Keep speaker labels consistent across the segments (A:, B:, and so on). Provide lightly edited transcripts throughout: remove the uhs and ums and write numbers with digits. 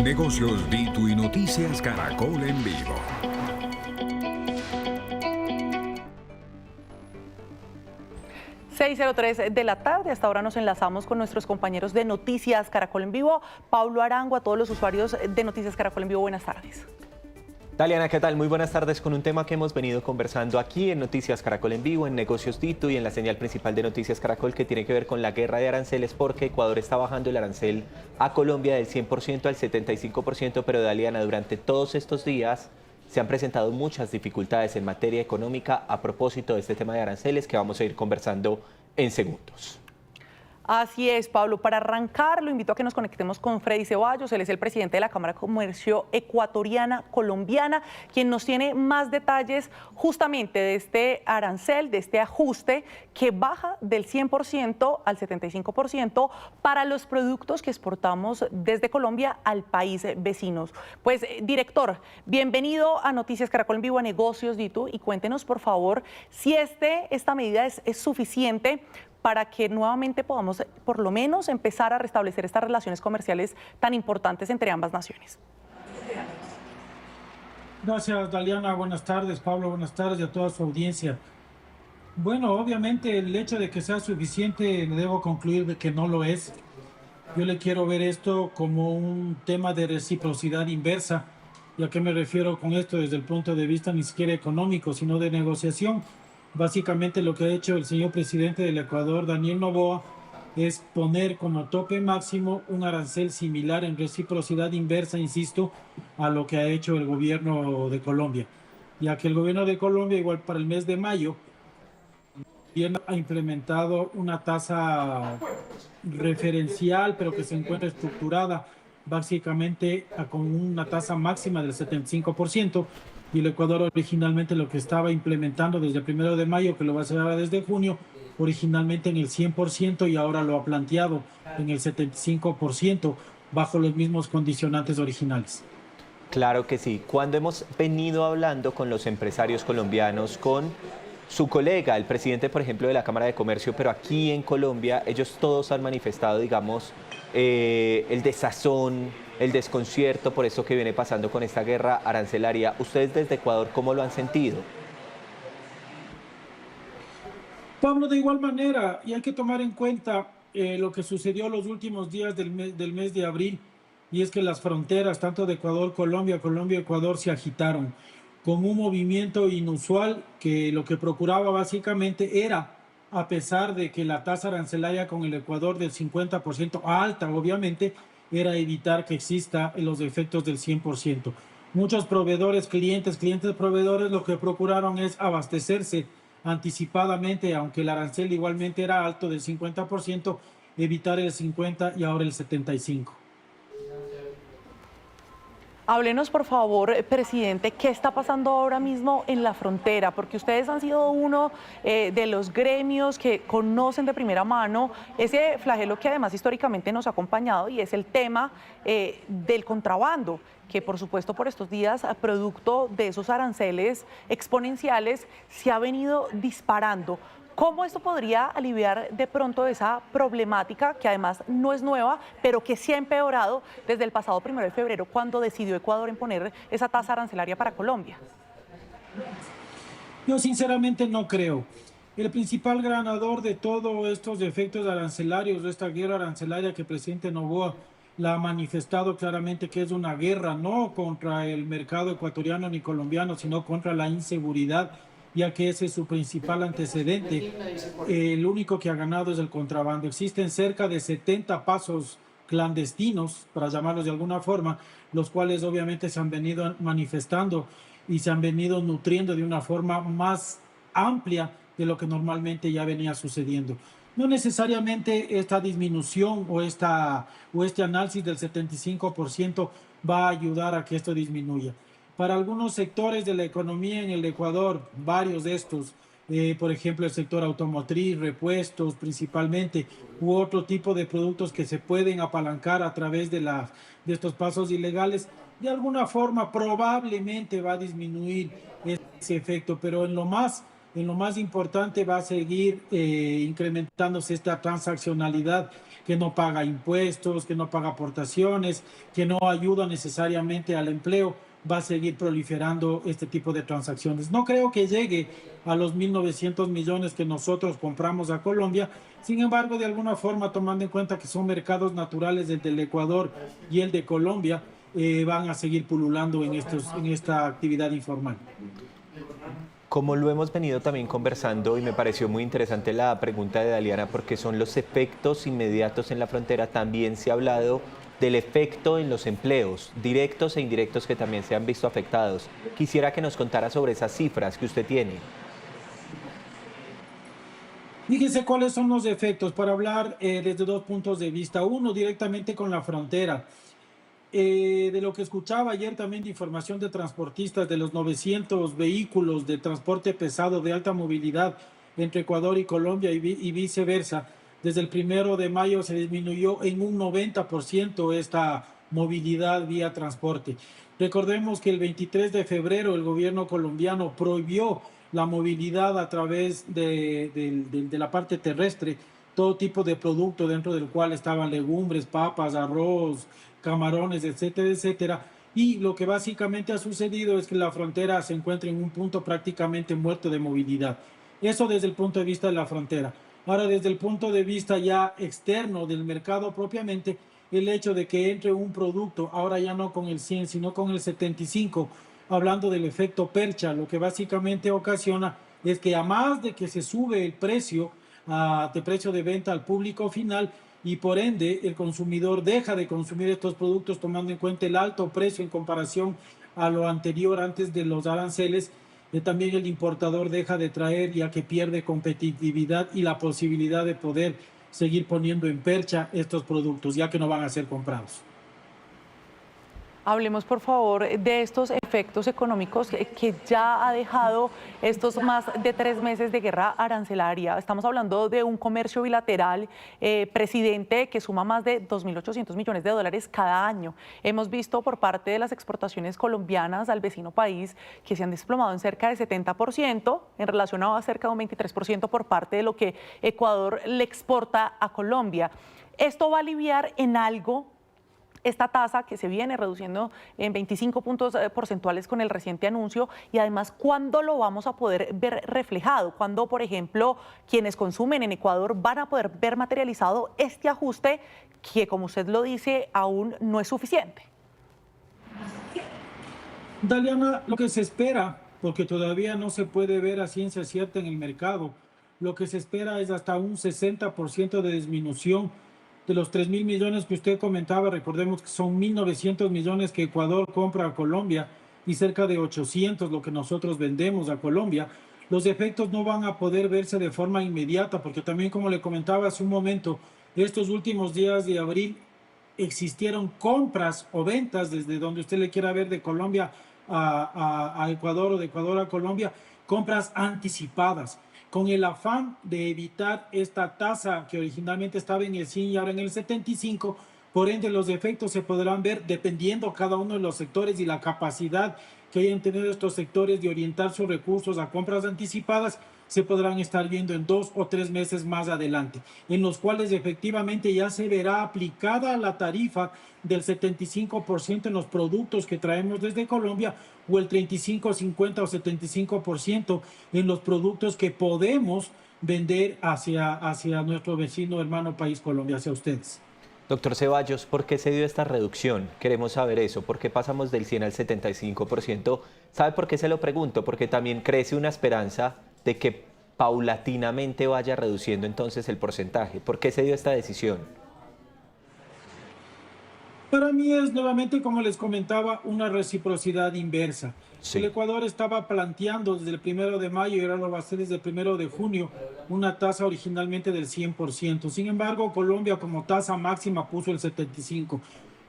A: Negocios Ditu y Noticias Caracol en vivo.
B: De la tarde. Hasta ahora nos enlazamos con nuestros compañeros de Noticias Caracol en Vivo. Pablo Arango, a todos los usuarios de Noticias Caracol en Vivo, buenas tardes.
C: Daliana, ¿qué tal? Muy buenas tardes con un tema que hemos venido conversando aquí en Noticias Caracol en Vivo, en Negocios Ditu y en la señal principal de Noticias Caracol, que tiene que ver con la guerra de aranceles, porque Ecuador está bajando el arancel a Colombia del 100% al 75%, pero Daliana, durante todos estos días se han presentado muchas dificultades en materia económica a propósito de este tema de aranceles que vamos a ir conversando en segundos.
B: Así es, Pablo. Para arrancar, lo invito a que nos conectemos con Freddy Ceballos. Él es el presidente de la Cámara de Comercio Ecuatoriana Colombiana, quien nos tiene más detalles justamente de este arancel, de este ajuste que baja del 100% al 75% para los productos que exportamos desde Colombia al país vecinos. Pues, director, bienvenido a Noticias Caracol en Vivo, a Negocios Ditu, y cuéntenos, por favor, si esta medida es suficiente para que nuevamente podamos, por lo menos, empezar a restablecer estas relaciones comerciales tan importantes entre ambas naciones.
D: Gracias, Daliana. Buenas tardes, Pablo. Buenas tardes y a toda su audiencia. Bueno, obviamente el hecho de que sea suficiente, debo concluir de que no lo es. Yo le quiero ver esto como un tema de reciprocidad inversa. ¿Y a qué me refiero con esto? Desde el punto de vista ni siquiera económico, sino de negociación. Básicamente lo que ha hecho el señor presidente del Ecuador, Daniel Noboa, es poner como tope máximo un arancel similar en reciprocidad inversa, insisto, a lo que ha hecho el gobierno de Colombia. Ya que el gobierno de Colombia, igual para el mes de mayo, ha implementado una tasa referencial, pero que se encuentra estructurada básicamente con una tasa máxima del 75%. Y el Ecuador originalmente lo que estaba implementando desde el 1 de mayo, que lo va a hacer ahora desde junio, originalmente en el 100% y ahora lo ha planteado en el 75% bajo los mismos condicionantes originales.
C: Claro que sí. Cuando hemos venido hablando con los empresarios colombianos, con su colega, el presidente, por ejemplo, de la Cámara de Comercio, pero aquí en Colombia, ellos todos han manifestado, digamos, el desazón, el desconcierto por eso que viene pasando con esta guerra arancelaria. ¿Ustedes desde Ecuador cómo lo han sentido?
D: Pablo, de igual manera, y hay que tomar en cuenta lo que sucedió los últimos días del mes de abril, y es que las fronteras, tanto de Ecuador, Colombia, Ecuador, se agitaron con un movimiento inusual que lo que procuraba básicamente era, a pesar de que la tasa arancelaria con el Ecuador del 50% alta, obviamente, era evitar que exista los efectos del 100%. Muchos proveedores, clientes, proveedores, lo que procuraron es abastecerse anticipadamente, aunque el arancel igualmente era alto del 50%, evitar el 50% y ahora el 75%.
B: Háblenos, por favor, presidente, ¿qué está pasando ahora mismo en la frontera? Porque ustedes han sido uno de los gremios que conocen de primera mano ese flagelo que además históricamente nos ha acompañado, y es el tema del contrabando, que por supuesto por estos días, producto de esos aranceles exponenciales, se ha venido disparando. ¿Cómo esto podría aliviar de pronto esa problemática, que además no es nueva, pero que se ha empeorado desde el pasado 1 de febrero, cuando decidió Ecuador imponer esa tasa arancelaria para Colombia?
D: Yo sinceramente no creo. El principal ganador de todos estos efectos arancelarios, de esta guerra arancelaria que el presidente Noboa la ha manifestado claramente que es una guerra no contra el mercado ecuatoriano ni colombiano, sino contra la inseguridad, ya que ese es su principal antecedente. El único que ha ganado es el contrabando. Existen cerca de 70 pasos clandestinos, para llamarlos de alguna forma, los cuales obviamente se han venido manifestando y se han venido nutriendo de una forma más amplia de lo que normalmente ya venía sucediendo. No necesariamente esta disminución o este análisis del 75% va a ayudar a que esto disminuya. Para algunos sectores de la economía en el Ecuador, varios de estos, por ejemplo, el sector automotriz, repuestos principalmente, u otro tipo de productos que se pueden apalancar a través de estos pasos ilegales, de alguna forma probablemente va a disminuir ese efecto, pero en lo más importante va a seguir incrementándose esta transaccionalidad que no paga impuestos, que no paga aportaciones, que no ayuda necesariamente al empleo, va a seguir proliferando este tipo de transacciones. No creo que llegue a los 1.900 millones que nosotros compramos a Colombia. Sin embargo, de alguna forma, tomando en cuenta que son mercados naturales, el del Ecuador y el de Colombia, van a seguir pululando en esta actividad informal.
C: Como lo hemos venido también conversando, y me pareció muy interesante la pregunta de Daliana, porque son los efectos inmediatos en la frontera, también se ha hablado del efecto en los empleos, directos e indirectos, que también se han visto afectados. Quisiera que nos contara sobre esas cifras que usted tiene.
D: Fíjese cuáles son los efectos, para hablar desde dos puntos de vista. Uno, directamente con la frontera. De lo que escuchaba ayer también de información de transportistas, de los 900 vehículos de transporte pesado de alta movilidad entre Ecuador y Colombia y viceversa, desde el 1 de mayo se disminuyó en un 90% esta movilidad vía transporte. Recordemos que el 23 de febrero el gobierno colombiano prohibió la movilidad a través de la parte terrestre, todo tipo de producto dentro del cual estaban legumbres, papas, arroz, camarones, etcétera, etcétera. Y lo que básicamente ha sucedido es que la frontera se encuentra en un punto prácticamente muerto de movilidad. Eso desde el punto de vista de la frontera. Ahora, desde el punto de vista ya externo del mercado propiamente, el hecho de que entre un producto, ahora ya no con el 100, sino con el 75, hablando del efecto percha, lo que básicamente ocasiona es que, a más de que se sube el precio de precio de venta al público final, y por ende el consumidor deja de consumir estos productos tomando en cuenta el alto precio en comparación a lo anterior antes de los aranceles, también el importador deja de traer, ya que pierde competitividad y la posibilidad de poder seguir poniendo en percha estos productos, ya que no van a ser comprados.
B: Hablemos, por favor, de estos efectos económicos que ya ha dejado estos más de 3 meses de guerra arancelaria. Estamos hablando de un comercio bilateral, presidente, que suma más de 2.800 millones de dólares cada año. Hemos visto por parte de las exportaciones colombianas al vecino país que se han desplomado en cerca de 70%, en relación a cerca de un 23% por parte de lo que Ecuador le exporta a Colombia. ¿Esto va a aliviar en algo esta tasa que se viene reduciendo en 25 puntos porcentuales con el reciente anuncio? Y además, ¿cuándo lo vamos a poder ver reflejado? ¿Cuándo, por ejemplo, quienes consumen en Ecuador van a poder ver materializado este ajuste que, como usted lo dice, aún no es suficiente?
D: Daliana, lo que se espera, porque todavía no se puede ver a ciencia cierta en el mercado, lo que se espera es hasta un 60% de disminución de los 3.000 millones que usted comentaba. Recordemos que son 1.900 millones que Ecuador compra a Colombia y cerca de 800 lo que nosotros vendemos a Colombia. Los efectos no van a poder verse de forma inmediata, porque también, como le comentaba hace un momento, estos últimos días de abril existieron compras o ventas, desde donde usted le quiera ver, de Colombia a Ecuador o de Ecuador a Colombia, compras anticipadas, con el afán de evitar esta tasa que originalmente estaba en el 100 y ahora en el 75. Por ende, los efectos se podrán ver dependiendo cada uno de los sectores y la capacidad que hayan tenido estos sectores de orientar sus recursos a compras anticipadas. Se podrán estar viendo en 2 o 3 meses más adelante, en los cuales efectivamente ya se verá aplicada la tarifa del 75% en los productos que traemos desde Colombia, o el 35, 50 o 75% en los productos que podemos vender hacia nuestro vecino hermano país Colombia, hacia ustedes.
C: Doctor Ceballos, ¿por qué se dio esta reducción? Queremos saber eso. ¿Por qué pasamos del 100 al 75%? ¿Sabe por qué se lo pregunto? Porque también crece una esperanza de que paulatinamente vaya reduciendo entonces el porcentaje. ¿Por qué se dio esta decisión?
D: Para mí es, nuevamente, como les comentaba, una reciprocidad inversa. Sí. El Ecuador estaba planteando desde el 1 de mayo y ahora lo va a hacer desde el 1 de junio una tasa originalmente del 100%. Sin embargo, Colombia como tasa máxima puso el 75%.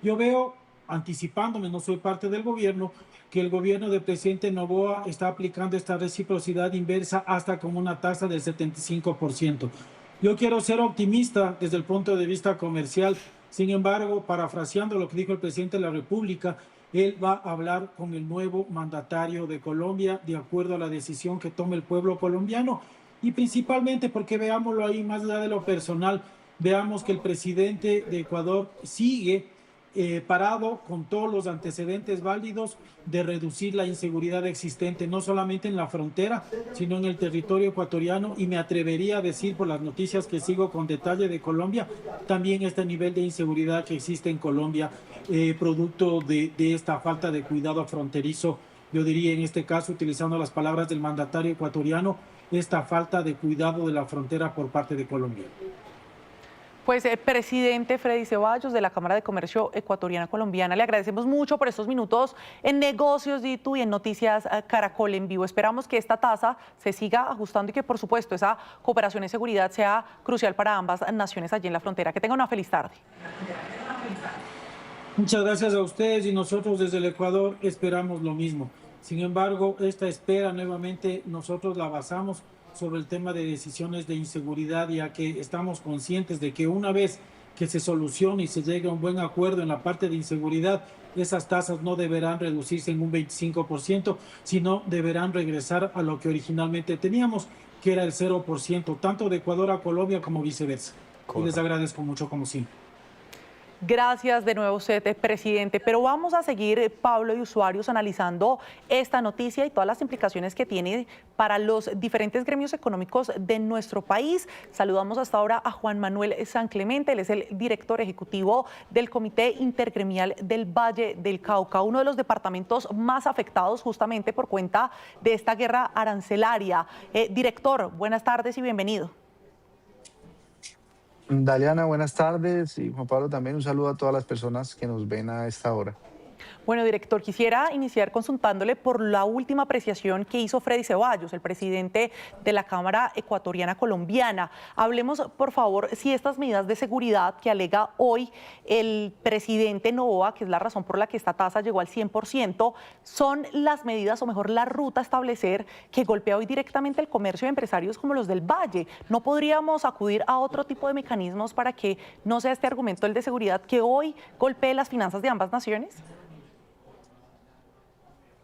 D: Yo veo, anticipándome, no soy parte del gobierno, que el gobierno del presidente Noboa está aplicando esta reciprocidad inversa hasta con una tasa del 75%. Yo quiero ser optimista desde el punto de vista comercial. Sin embargo, parafraseando lo que dijo el presidente de la República, él va a hablar con el nuevo mandatario de Colombia de acuerdo a la decisión que tome el pueblo colombiano, y principalmente porque, veámoslo ahí más allá de lo personal, veamos que el presidente de Ecuador sigue parado con todos los antecedentes válidos de reducir la inseguridad existente, no solamente en la frontera, sino en el territorio ecuatoriano, y me atrevería a decir, por las noticias que sigo con detalle de Colombia, también este nivel de inseguridad que existe en Colombia, producto de esta falta de cuidado fronterizo. Yo diría en este caso, utilizando las palabras del mandatario ecuatoriano, esta falta de cuidado de la frontera por parte de Colombia.
B: Pues, presidente Freddy Ceballos de la Cámara de Comercio Ecuatoriana Colombiana, le agradecemos mucho por estos minutos en Negocios Ditu y en Noticias Caracol en Vivo. Esperamos que esta tasa se siga ajustando y que, por supuesto, esa cooperación en seguridad sea crucial para ambas naciones allí en la frontera. Que tenga una feliz tarde.
D: Muchas gracias a ustedes, y nosotros desde el Ecuador esperamos lo mismo. Sin embargo, esta espera nuevamente nosotros la basamos sobre el tema de decisiones de inseguridad, ya que estamos conscientes de que una vez que se solucione y se llegue a un buen acuerdo en la parte de inseguridad, esas tasas no deberán reducirse en un 25%, sino deberán regresar a lo que originalmente teníamos, que era el 0%, tanto de Ecuador a Colombia como viceversa. Y les agradezco mucho, como siempre.
B: Gracias de nuevo, usted, presidente. Pero vamos a seguir, Pablo y usuarios, analizando esta noticia y todas las implicaciones que tiene para los diferentes gremios económicos de nuestro país. Saludamos hasta ahora a Juan Manuel San Clemente, él es el director ejecutivo del Comité Intergremial del Valle del Cauca, uno de los departamentos más afectados justamente por cuenta de esta guerra arancelaria. Director, buenas tardes y bienvenido.
E: Daliana, buenas tardes, y Juan Pablo también un saludo a todas las personas que nos ven a esta hora.
B: Bueno, director, quisiera iniciar consultándole por la última apreciación que hizo Freddy Ceballos, el presidente de la Cámara Ecuatoriana Colombiana. Hablemos, por favor, si estas medidas de seguridad que alega hoy el presidente Noboa, que es la razón por la que esta tasa llegó al 100%, son las medidas, o mejor la ruta a establecer, que golpea hoy directamente el comercio de empresarios como los del Valle. ¿No podríamos acudir a otro tipo de mecanismos para que no sea este argumento el de seguridad que hoy golpee las finanzas de ambas naciones?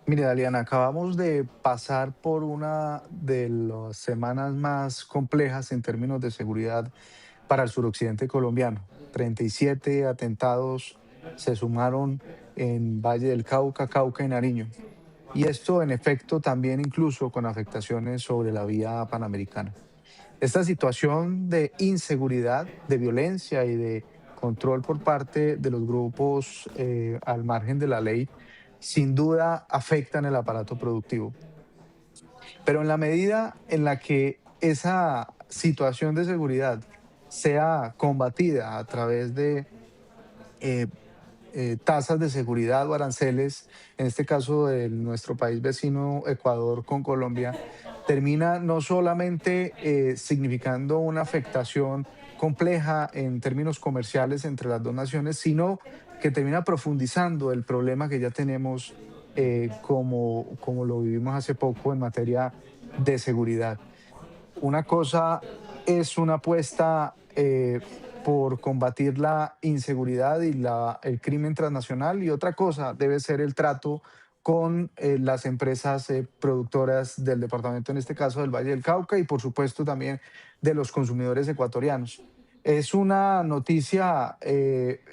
E: Mire, Daliana, acabamos de pasar por una de las semanas más complejas en términos de seguridad para el suroccidente colombiano. 37 atentados se sumaron en Valle del Cauca, Cauca y Nariño. Y esto, en efecto, también incluso con afectaciones sobre la vía panamericana. Esta situación de inseguridad, de violencia y de control por parte de los grupos al margen de la ley, sin duda afectan el aparato productivo. Pero en la medida en la que esa situación de seguridad sea combatida a través de tasas de seguridad o aranceles, en este caso de nuestro país vecino Ecuador con Colombia, termina no solamente significando una afectación compleja en términos comerciales entre las dos naciones, sino que termina profundizando el problema que ya tenemos como lo vivimos hace poco en materia de seguridad. Una cosa es una apuesta por combatir la inseguridad y el crimen transnacional, y otra cosa debe ser el trato con las empresas productoras del departamento, en este caso del Valle del Cauca, y por supuesto también de los consumidores ecuatorianos. Es una noticia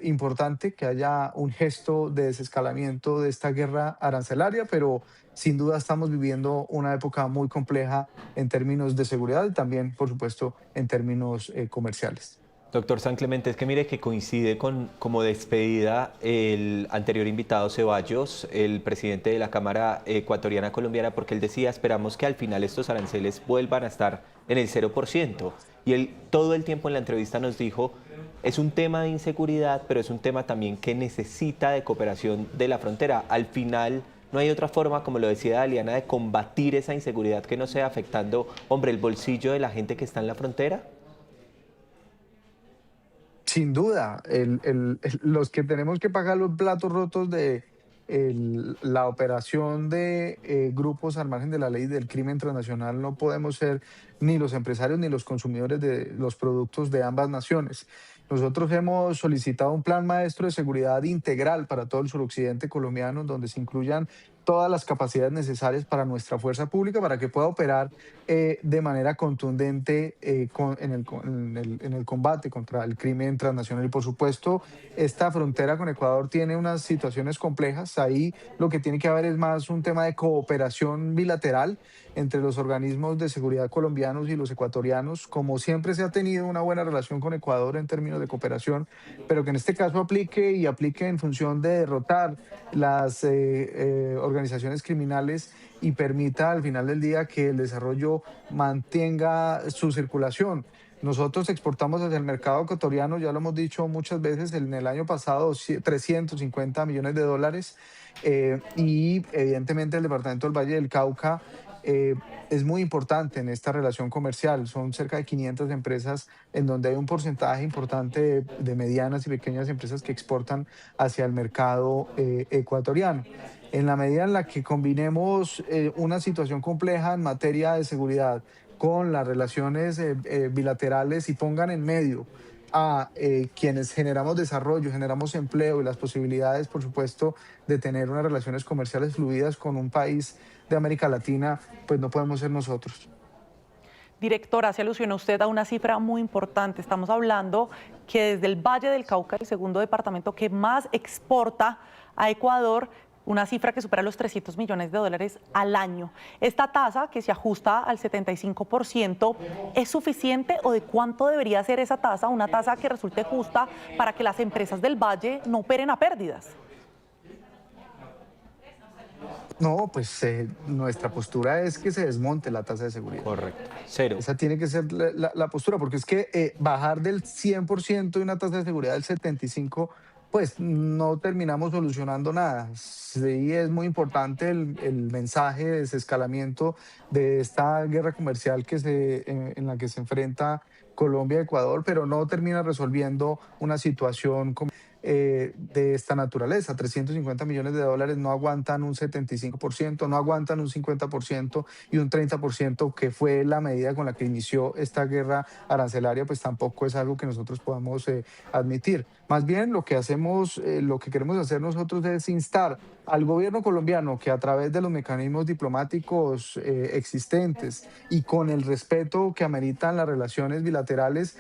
E: importante que haya un gesto de desescalamiento de esta guerra arancelaria, pero sin duda estamos viviendo una época muy compleja en términos de seguridad y también, por supuesto, en términos comerciales.
C: Doctor San Clemente, es que mire que coincide con como despedida el anterior invitado Ceballos, el presidente de la Cámara Ecuatoriana Colombiana, porque él decía, esperamos que al final estos aranceles vuelvan a estar en el 0%. Y él todo el tiempo en la entrevista nos dijo, es un tema de inseguridad, pero es un tema también que necesita de cooperación de la frontera. Al final, no hay otra forma, como lo decía Daliana, de combatir esa inseguridad que no sea afectando, hombre, el bolsillo de la gente que está en la frontera.
E: Sin duda, los que tenemos que pagar los platos rotos de la operación de grupos al margen de la ley del crimen transnacional no podemos ser ni los empresarios ni los consumidores de los productos de ambas naciones. Nosotros hemos solicitado un plan maestro de seguridad integral para todo el suroccidente colombiano, donde se incluyan todas las capacidades necesarias para nuestra fuerza pública para que pueda operar de manera contundente en el combate contra el crimen transnacional. Y por supuesto, esta frontera con Ecuador tiene unas situaciones complejas. Ahí lo que tiene que haber es más un tema de cooperación bilateral entre los organismos de seguridad colombianos y los ecuatorianos, como siempre se ha tenido una buena relación con Ecuador en términos de cooperación, pero que en este caso aplique en función de derrotar las organizaciones criminales y permita al final del día que el desarrollo mantenga su circulación. Nosotros exportamos hacia el mercado ecuatoriano, ya lo hemos dicho muchas veces, en el año pasado 350 millones de dólares y evidentemente el departamento del Valle del Cauca es muy importante en esta relación comercial. Son cerca de 500 empresas en donde hay un porcentaje importante de medianas y pequeñas empresas que exportan hacia el mercado ecuatoriano. En la medida en la que combinemos una situación compleja en materia de seguridad con las relaciones bilaterales y pongan en medio a quienes generamos desarrollo, generamos empleo y las posibilidades, por supuesto, de tener unas relaciones comerciales fluidas con un país de América Latina, pues no podemos ser nosotros.
B: Directora, se alusionó usted a una cifra muy importante. Estamos hablando que desde el Valle del Cauca, el segundo departamento que más exporta a Ecuador, una cifra que supera los 300 millones de dólares al año. ¿Esta tasa, que se ajusta al 75%, es suficiente o de cuánto debería ser esa tasa, una tasa que resulte justa para que las empresas del Valle no operen a pérdidas?
E: No, pues nuestra postura es que se desmonte la tasa de seguridad.
C: Correcto, cero.
E: Esa tiene que ser la postura, porque es que bajar del 100% de una tasa de seguridad del 75%, pues no terminamos solucionando nada. Sí es muy importante el mensaje de desescalamiento de esta guerra comercial en la que se enfrenta Colombia y Ecuador, pero no termina resolviendo una situación de esta naturaleza. 350 millones de dólares no aguantan un 75%, no aguantan un 50% y un 30% que fue la medida con la que inició esta guerra arancelaria, pues tampoco es algo que nosotros podamos admitir. Más bien lo que queremos hacer nosotros es instar al gobierno colombiano que a través de los mecanismos diplomáticos existentes y con el respeto que ameritan las relaciones bilaterales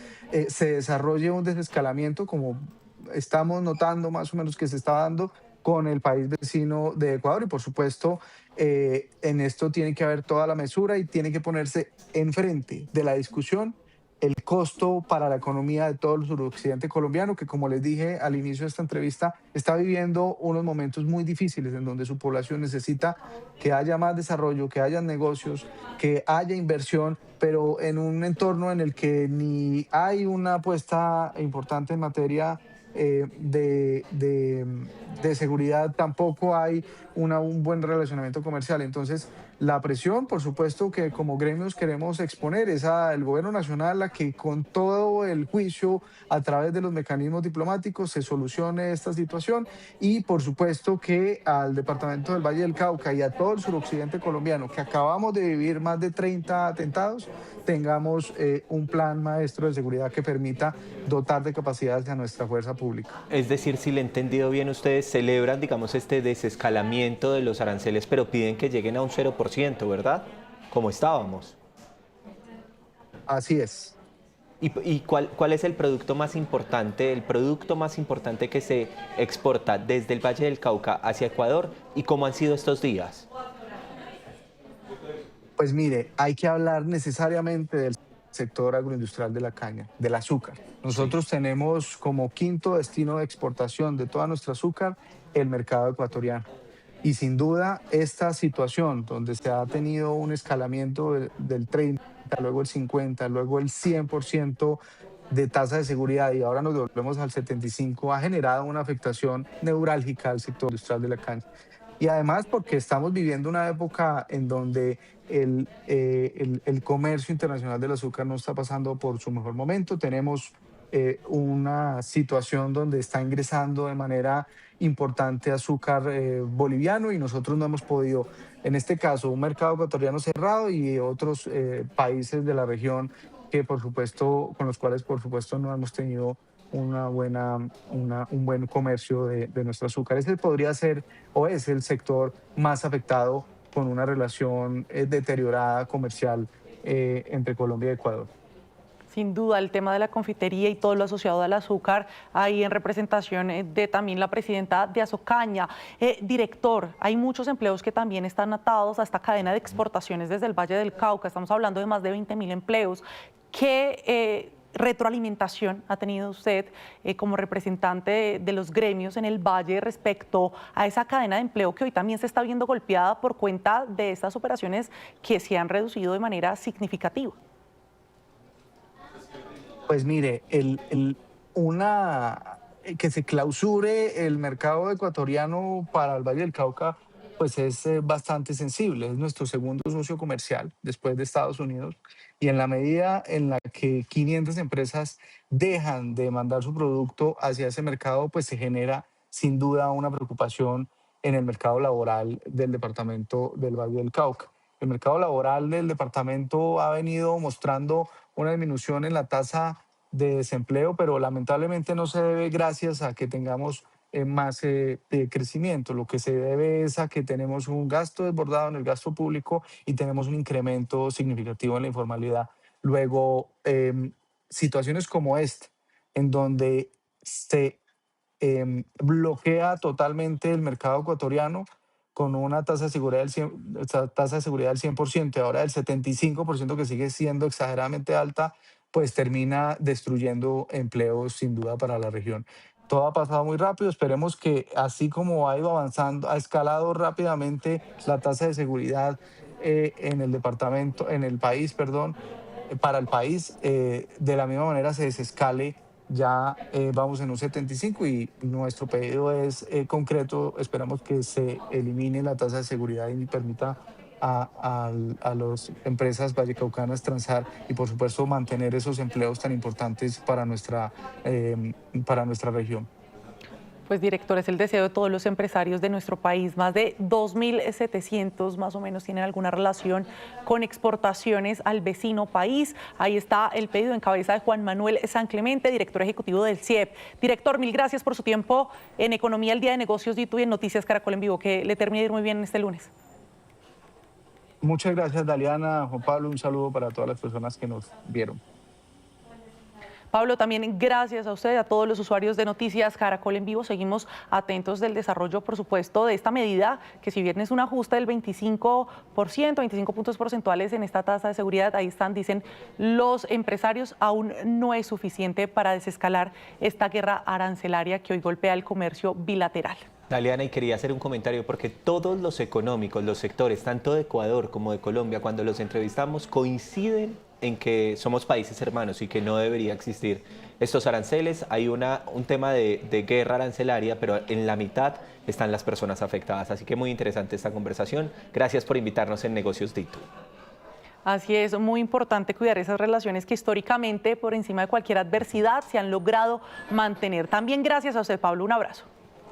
E: se desarrolle un desescalamiento como estamos notando más o menos que se está dando con el país vecino de Ecuador y por supuesto en esto tiene que haber toda la mesura y tiene que ponerse enfrente de la discusión el costo para la economía de todo el suroccidente colombiano, que como les dije al inicio de esta entrevista, está viviendo unos momentos muy difíciles en donde su población necesita que haya más desarrollo, que haya negocios, que haya inversión, pero en un entorno en el que ni hay una apuesta importante en materia de seguridad, tampoco hay un buen relacionamiento comercial. Entonces, la presión, por supuesto, que como gremios queremos exponer es al gobierno nacional a que con todo el juicio, a través de los mecanismos diplomáticos, se solucione esta situación y, por supuesto, que al departamento del Valle del Cauca y a todo el suroccidente colombiano, que acabamos de vivir más de 30 atentados, tengamos un plan maestro de seguridad que permita dotar de capacidades a nuestra fuerza pública.
C: Es decir, si le he entendido bien, ustedes celebran, digamos, este desescalamiento de los aranceles, pero piden que lleguen a un 0%, ¿verdad? Como estábamos.
E: Así es.
C: ¿Y cuál es el producto más importante que se exporta desde el Valle del Cauca hacia Ecuador y cómo han sido estos días?
E: Pues mire, hay que hablar necesariamente del sector agroindustrial de la caña, del azúcar. Nosotros tenemos como quinto destino de exportación de toda nuestra azúcar el mercado ecuatoriano. Y sin duda esta situación donde se ha tenido un escalamiento del 30, luego el 50, luego el 100% de tasa de seguridad y ahora nos devolvemos al 75, ha generado una afectación neurálgica al sector industrial de la caña. Y además porque estamos viviendo una época en donde el comercio internacional del azúcar no está pasando por su mejor momento. Tenemos una situación donde está ingresando de manera importante azúcar boliviano y nosotros no hemos podido, en este caso, un mercado ecuatoriano cerrado y otros países de la región que, por supuesto, con los cuales, por supuesto, no hemos tenido un buen comercio de nuestro azúcar. Ese podría ser o es el sector más afectado con una relación deteriorada comercial entre Colombia y Ecuador.
B: Sin duda, el tema de la confitería y todo lo asociado al azúcar, ahí en representación de también la presidenta de Azocaña. Director, hay muchos empleos que también están atados a esta cadena de exportaciones desde el Valle del Cauca. Estamos hablando de más de 20.000 empleos. ¿Qué retroalimentación ha tenido usted como representante de los gremios en el Valle respecto a esa cadena de empleo que hoy también se está viendo golpeada por cuenta de estas operaciones que se han reducido de manera significativa?
E: Pues mire, que se clausure el mercado ecuatoriano para el Valle del Cauca, pues es bastante sensible. Es nuestro segundo socio comercial después de Estados Unidos. Y en la medida en la que 500 empresas dejan de mandar su producto hacia ese mercado, pues se genera sin duda una preocupación en el mercado laboral del departamento del Valle del Cauca. El mercado laboral del departamento ha venido mostrando una disminución en la tasa de desempleo, pero lamentablemente no se debe gracias a que tengamos más crecimiento. Lo que se debe es a que tenemos un gasto desbordado en el gasto público y tenemos un incremento significativo en la informalidad. Luego, situaciones como esta, en donde se bloquea totalmente el mercado ecuatoriano con una tasa de seguridad tasa de seguridad del 100% y ahora del 75%, que sigue siendo exageradamente alta, pues termina destruyendo empleos sin duda para la región. Todo ha pasado muy rápido, esperemos que así como ha ido avanzando, ha escalado rápidamente la tasa de seguridad en el departamento, en el país, perdón, para el país, de la misma manera se desescale. Ya vamos en un 75 y nuestro pedido es concreto. Esperamos que se elimine la tasa de seguridad y permita a las empresas vallecaucanas transar y, por supuesto, mantener esos empleos tan importantes para nuestra región.
B: Pues director, es el deseo de todos los empresarios de nuestro país. Más de 2.700 más o menos tienen alguna relación con exportaciones al vecino país. Ahí está el pedido en cabeza de Juan Manuel San Clemente, director ejecutivo del CIEP. Director, mil gracias por su tiempo en Economía, el Día de Negocios de Itu y en Noticias Caracol en Vivo. Que le termine de ir muy bien este lunes.
E: Muchas gracias, Daliana, Juan Pablo. Un saludo para todas las personas que nos vieron.
B: Pablo, también gracias a usted, a todos los usuarios de Noticias Caracol en Vivo. Seguimos atentos del desarrollo, por supuesto, de esta medida, que si bien es un ajuste del 25%, 25 puntos porcentuales en esta tasa de seguridad, ahí están, dicen los empresarios, aún no es suficiente para desescalar esta guerra arancelaria que hoy golpea el comercio bilateral.
C: Daliana, y quería hacer un comentario porque todos los económicos, los sectores, tanto de Ecuador como de Colombia, cuando los entrevistamos, coinciden en que somos países hermanos y que no debería existir estos aranceles. Hay un tema de guerra arancelaria, pero en la mitad están las personas afectadas. Así que muy interesante esta conversación. Gracias por invitarnos en Negocios de Itu.
B: Así es, muy importante cuidar esas relaciones que históricamente, por encima de cualquier adversidad, se han logrado mantener. También gracias a usted, Pablo. Un abrazo.